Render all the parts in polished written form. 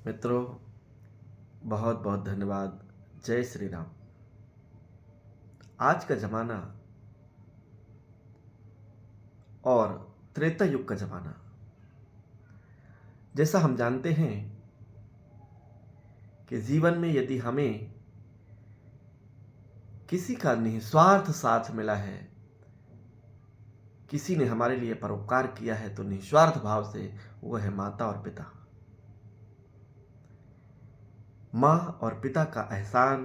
मित्रों, बहुत बहुत धन्यवाद। जय श्री राम। आज का ज़माना और त्रेता युग का ज़माना, जैसा हम जानते हैं कि जीवन में यदि हमें किसी का निस्वार्थ साथ मिला है, किसी ने हमारे लिए परोपकार किया है, तो निस्वार्थ भाव से वो है माता और पिता। माँ और पिता का एहसान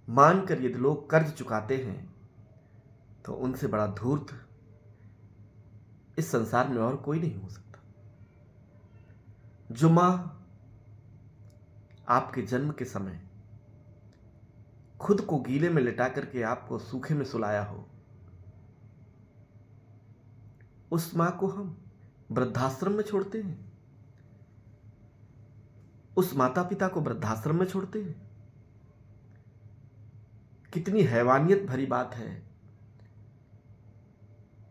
मानकर यदि लोग कर्ज चुकाते हैं तो उनसे बड़ा धूर्त इस संसार में और कोई नहीं हो सकता। जो माँ आपके जन्म के समय खुद को गीले में लिटा करके आपको सूखे में सुलाया हो, उस माँ को हम वृद्धाश्रम में छोड़ते हैं, उस माता पिता को वृद्धाश्रम में छोड़ते हैं। कितनी हैवानियत भरी बात है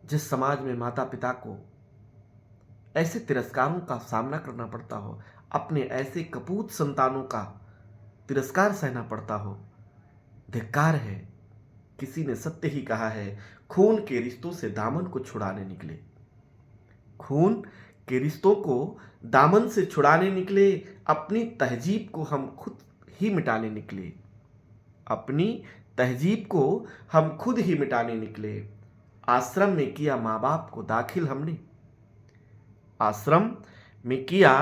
जिस समाज में माता पिता को ऐसे तिरस्कारों का सामना करना पड़ता हो, अपने ऐसे कपूत संतानों का तिरस्कार सहना पड़ता हो। धिक्कार है। किसी ने सत्य ही कहा है, खून के रिश्तों से दामन को छुड़ाने निकले, खून के रिश्तों को दामन से छुड़ाने निकले, अपनी तहजीब को हम खुद ही मिटाने निकले, अपनी तहजीब को हम खुद ही मिटाने निकले। आश्रम में किया माँ बाप को दाखिल हमने, आश्रम में किया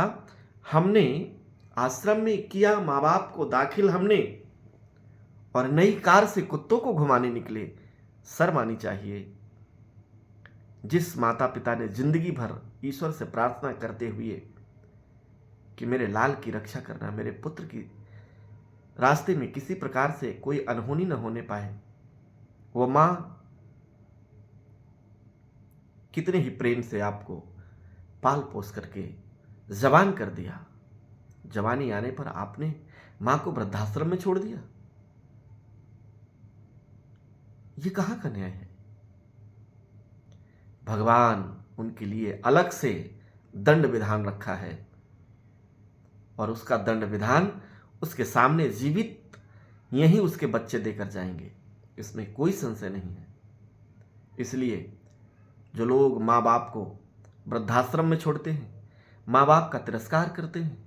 हमने, आश्रम में किया माँ बाप को दाखिल हमने, और नई कार से कुत्तों को घुमाने निकले। शर्म आनी चाहिए। जिस माता पिता ने जिंदगी भर ईश्वर से प्रार्थना करते हुए कि मेरे लाल की रक्षा करना, मेरे पुत्र की रास्ते में किसी प्रकार से कोई अनहोनी न होने पाए, वो माँ कितने ही प्रेम से आपको पाल पोस करके जवान कर दिया। जवानी आने पर आपने माँ को वृद्धाश्रम में छोड़ दिया। ये कहाँ का न्याय है? भगवान उनके लिए अलग से दंड विधान रखा है, और उसका दंड विधान उसके सामने जीवित यही उसके बच्चे देकर जाएंगे, इसमें कोई संशय नहीं है। इसलिए जो लोग माँ बाप को वृद्धाश्रम में छोड़ते हैं, माँ बाप का तिरस्कार करते हैं,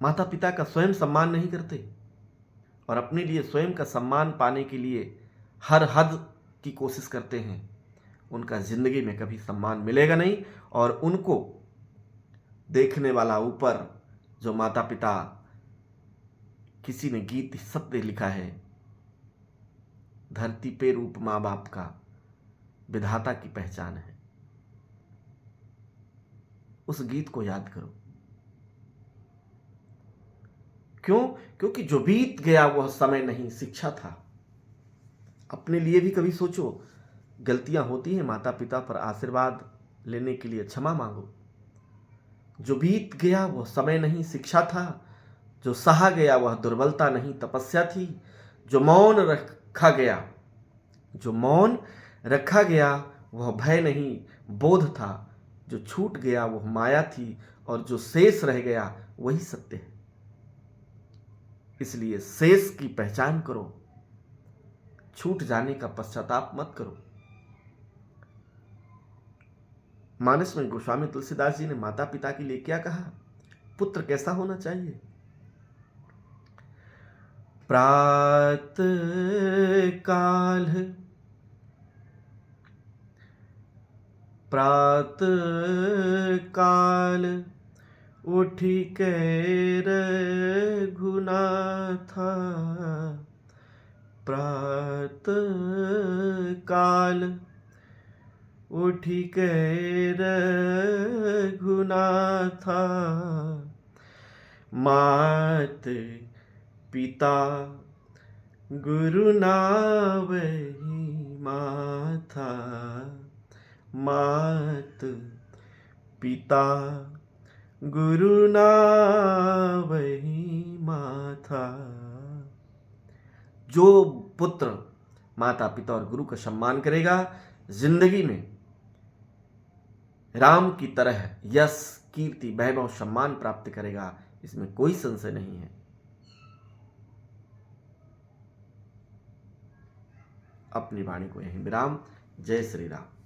माता पिता का स्वयं सम्मान नहीं करते, और अपने लिए स्वयं का सम्मान पाने के लिए हर हद की कोशिश करते हैं, उनका जिंदगी में कभी सम्मान मिलेगा नहीं। और उनको देखने वाला ऊपर जो माता पिता, किसी ने गीत सत्य लिखा है, धरती पे रूप माँ बाप का विधाता की पहचान है। उस गीत को याद करो। क्यों? क्योंकि जो बीत गया वह समय नहीं, शिक्षा था। अपने लिए भी कभी सोचो, गलतियां होती हैं, माता पिता पर आशीर्वाद लेने के लिए क्षमा मांगो। जो बीत गया वह समय नहीं, शिक्षा था। जो सहा गया वह दुर्बलता नहीं, तपस्या थी। जो मौन रखा गया, जो मौन रखा गया वह भय नहीं, बोध था। जो छूट गया वह माया थी, और जो शेष रह गया वही सत्य है। इसलिए शेष की पहचान करो, छूट जाने का पश्चाताप मत करो। मानस में गोस्वामी तुलसीदास जी ने माता पिता के लिए क्या कहा? पुत्र कैसा होना चाहिए? प्रात काल, प्रात काल उठी के रघुनाथा, प्रात काल उठी के रघुनाथा, मात पिता गुरु नावहि माथा, मात पिता गुरु नावहि माथा। जो पुत्र माता पिता और गुरु का सम्मान करेगा, जिंदगी में राम की तरह यश कीर्ति, वैभव, सम्मान प्राप्त करेगा, इसमें कोई संशय नहीं है। अपनी वाणी को यहीं विराम। जय श्री राम।